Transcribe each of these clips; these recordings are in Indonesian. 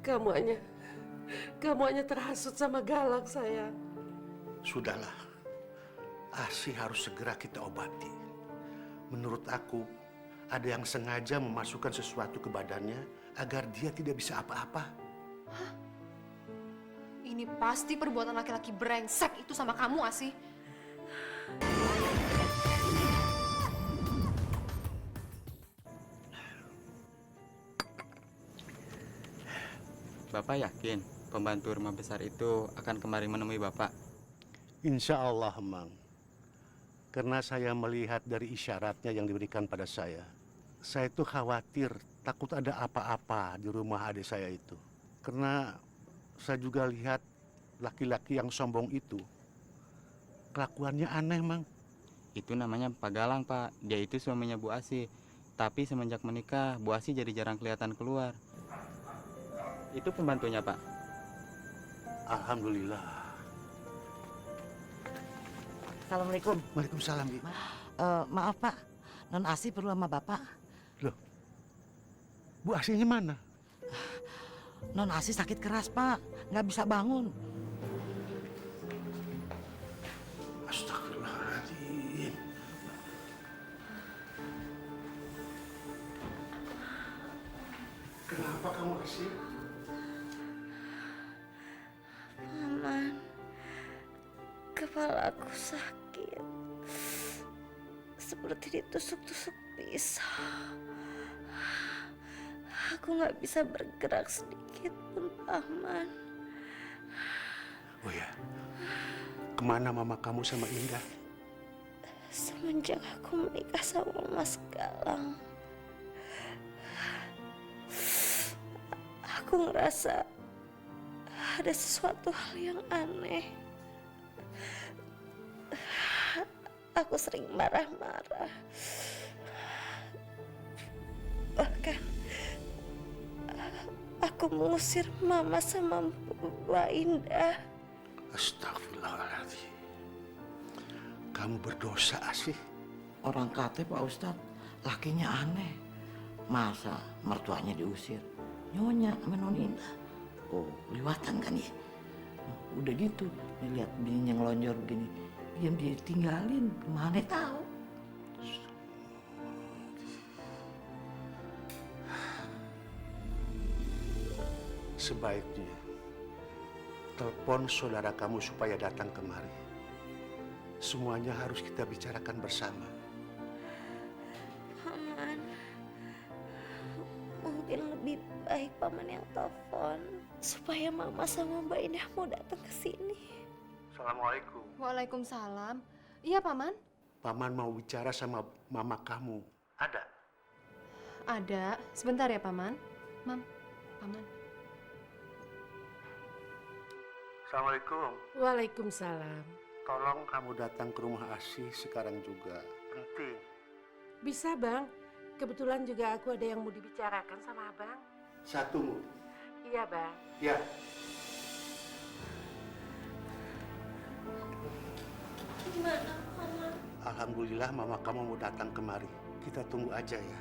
Kamu hanya kamu hanya terhasut sama Galak, sayang. Sudahlah, Asih harus segera kita obati. Menurut aku, ada yang sengaja memasukkan sesuatu ke badannya agar dia tidak bisa apa-apa. Ini pasti perbuatan laki-laki brengsek itu sama kamu, Asih. Bapak yakin pembantu rumah besar itu akan kemari menemui Bapak? Insya Allah, Mang. Karena saya melihat dari isyaratnya yang diberikan pada saya itu khawatir takut ada apa-apa di rumah adik saya itu. Karena saya juga lihat laki-laki yang sombong itu kelakuannya aneh, Mang. Itu namanya Pak Galang, Pak. Dia itu suaminya Bu Asih. Tapi semenjak menikah, Bu Asih jadi jarang kelihatan keluar. Itu pembantunya, Pak. Alhamdulillah. Assalamualaikum. Waalaikumsalam, Bi. Maaf Pak, Non Asih perlu sama Bapak. Loh, Bu Asihnya mana? Non Asih sakit keras Pak, nggak bisa bangun. Astagfirullahaladzim. Kenapa kamu Asih? Paman, kepala aku sakit. Seperti ditusuk-tusuk pisau. Aku nggak bisa bergerak sedikit pun, Paman. Oh ya, kemana mama kamu sama Indah? Semenjak aku menikah sama Mas Galang, aku ngerasa ada sesuatu hal yang aneh. Aku sering marah-marah. Bahkan aku mengusir Mama sama Mbak Indah. Astagfirullahaladzim. Kamu berdosa, Asih. Orang kata Pak Ustadz, lakinya aneh. Masa mertuanya diusir? Nyonya sama Non Indah. Oh, liwatan kan ya? Udah gitu, lihat bininya ngelonjor begini. Diam dia tinggalin, mana tahu. Sebaiknya telepon saudara kamu supaya datang kemari. Semuanya harus kita bicarakan bersama. Paman, mungkin lebih baik Paman yang telepon supaya Mama sama Mbak Indah mau datang ke sini. Assalamualaikum. Waalaikumsalam. Iya, Paman? Paman mau bicara sama mama kamu. Ada? Ada. Sebentar ya, Paman. Mam, Paman. Assalamualaikum. Waalaikumsalam. Tolong kamu datang ke rumah Asih sekarang juga. Penting. Bisa, Bang. Kebetulan juga aku ada yang mau dibicarakan sama Abang. Satu. Iya, Bang. Ya. Gimana, Mama? Alhamdulillah mama kamu mau datang kemari. Kita tunggu aja ya.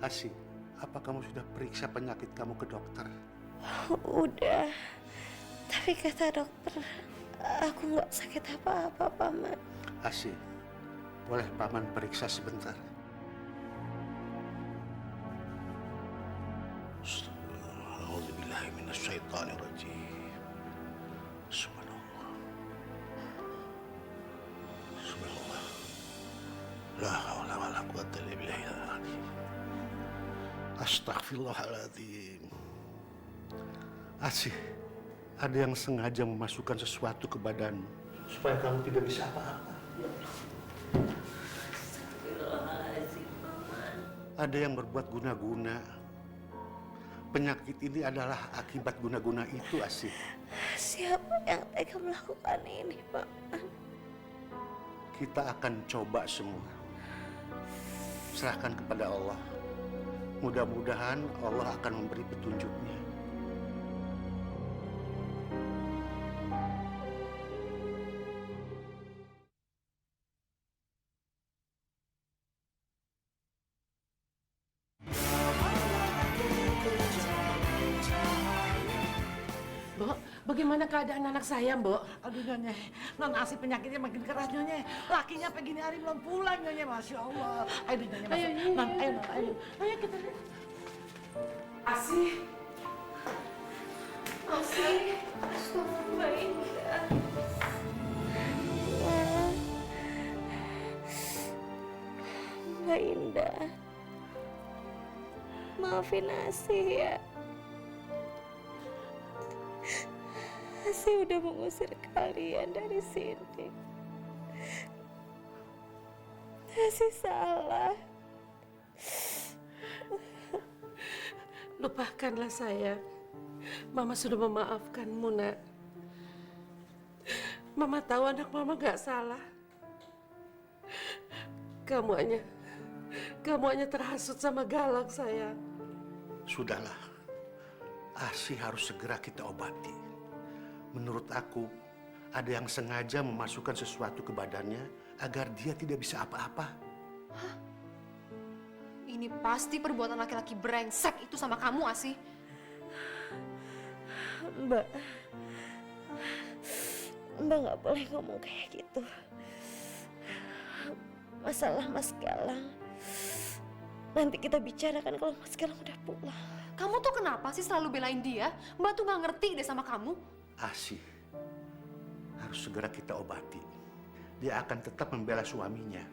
Asih, apa kamu sudah periksa penyakit kamu ke dokter? Udah. Tapi kata dokter, aku nggak sakit apa-apa, Paman. Asih, boleh paman periksa sebentar? A'udzubillahiminasyaitonirrajim. Subhanallah. Subhanallah. La haula wala quwwata illa billahil azim. Astaghfirullahaladzim. Asih, ada yang sengaja memasukkan sesuatu ke badanmu supaya kamu tidak bisa apa-apa. Astagfirullahaladzim, Paman. Ada yang berbuat guna-guna. Penyakit ini adalah akibat guna-guna itu, Asih. Siapa yang tega melakukan ini, Paman? Kita akan coba semua. Serahkan kepada Allah. Mudah-mudahan Allah akan memberi petunjuknya. Bagaimana keadaan anak saya, Mbok? Aduh Nyonya, non Asi penyakitnya makin keras Nyonya. Lakinya pagi hari belum pulang Nyonya, Masya Allah. Ayo Nyonya masuk. Non, ayo non, ayo. Ayo kita lihat. Asih. Asih. Mbak Indah. Mbak Indah. Maafin Asih ya. Asih udah mengusir kalian dari sini. Asih salah. Lupakanlah saya. Mama sudah memaafkanmu, Nak. Mama tahu anak Mama gak salah. Kamu hanya terhasut sama Galang, sayang. Sudahlah, Asih harus segera kita obati. Menurut aku, ada yang sengaja memasukkan sesuatu ke badannya agar dia tidak bisa apa-apa. Ini pasti perbuatan laki-laki brengsek itu sama kamu, Asih. Mbak nggak boleh ngomong kayak gitu. Masalah Mas Galang nanti kita bicarakan kalau Mas Galang udah pulang. Kamu tuh kenapa sih selalu belain dia? Mbak tuh nggak ngerti deh sama kamu. Asih harus segera kita obati. Dia akan tetap membela suaminya.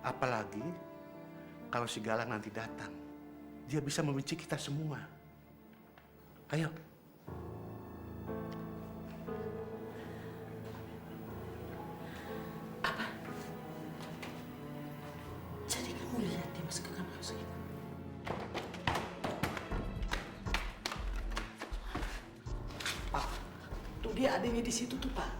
Apalagi kalau si Galang nanti datang, dia bisa membenci kita semua. Ayo. Jadi kamu lihat dia masuk ke kamar segitu. Pak, tuh dia adanya di situ tuh Pak.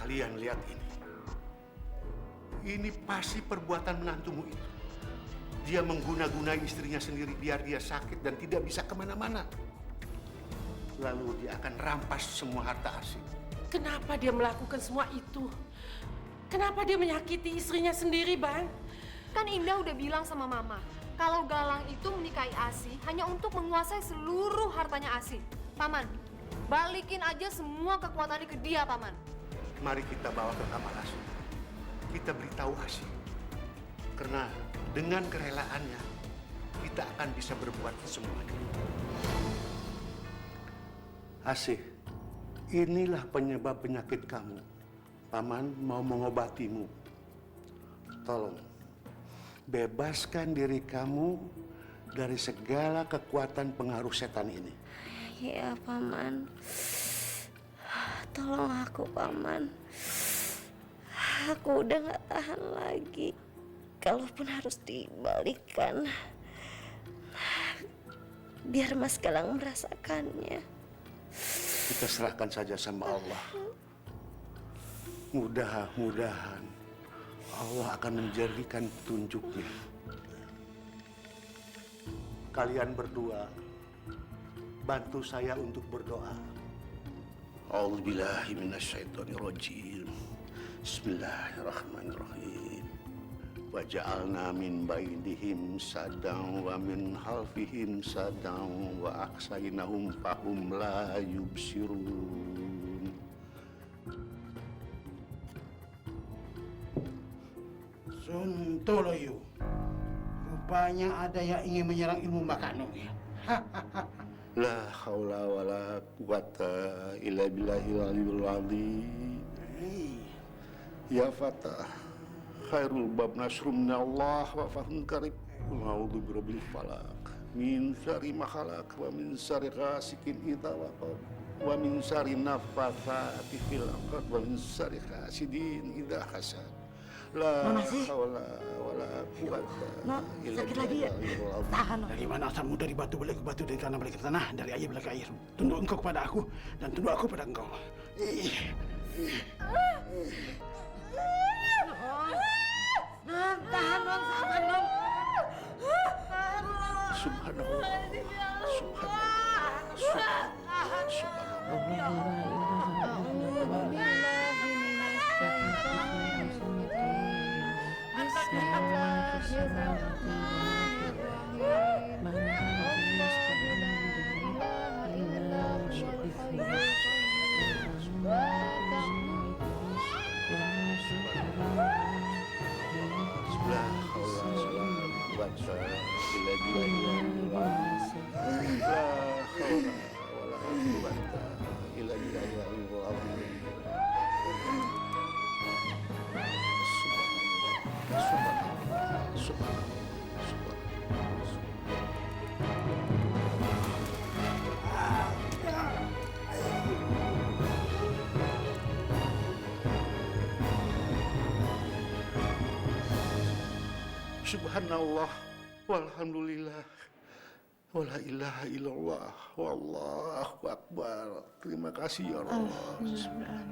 Kalian lihat ini. Ini pasti perbuatan menantumu itu. Dia mengguna-gunai istrinya sendiri biar dia sakit dan tidak bisa kemana-mana. Lalu dia akan rampas semua harta Asih. Kenapa dia melakukan semua itu? Kenapa dia menyakiti istrinya sendiri, Bang? Kan Indah udah bilang sama Mama, kalau Galang itu menikahi Asih hanya untuk menguasai seluruh hartanya Asih. Paman, balikin aja semua kekuatannya ke dia, Paman. Mari kita bawa ke kamar Asih. Kita beritahu Asih. Karena dengan kerelaannya, kita akan bisa berbuat semuanya. Asih, inilah penyebab penyakit kamu. Paman mau mengobatimu. Tolong, bebaskan diri kamu dari segala kekuatan pengaruh setan ini. Ya Paman. Tolong aku Paman. Aku udah gak tahan lagi. Kalaupun harus dibalikan, biar Mas Galang merasakannya. Kita serahkan saja sama Allah. Mudah-mudahan Allah akan menjadikan petunjuknya. Kalian berdua bantu saya untuk berdoa. A'udzubillahi minasyaitonirrajim. Bismillahirrahmanirrahim. Waja'alna min bainihim sadang wa min halfihim sadang wa aksainahum fahum la yubsirun. Suntoloyo. Rupanya ada yang ingin menyerang ilmu Makano ya. La haula wa la quwata illa billahil aliyyil azim. Ya Fatah, khairul bab nasrum minallah wa fahun karib. Ma'udhu birabbil falak. Min syari ma khalaq wa min syari ghasikin idza waqab. Wa min syari naffatsati fil 'uqad wa min syari hasidin idza hasad. La haula wa la quwata illa billahil aliyyil azim. Tahan. Dari mana asalmu? Dari batu balik ke batu, dari tanah balik ke tanah, dari air balik ke air. Tunduk engkau kepada aku dan tunduk aku pada engkau. Non, tahan non, sabar non. Tahan non. Subhanallah. Subhanallah. Subhanallah. Subhanallah, walhamdulillah, wala ilaha illallah, wallahu akbar. Terima kasih ya Allah.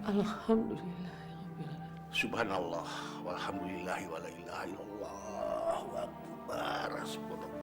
Alhamdulillah. Subhanallah, walhamdulillah, wala ilaha illallah, wallahu akbar. Subhanallah.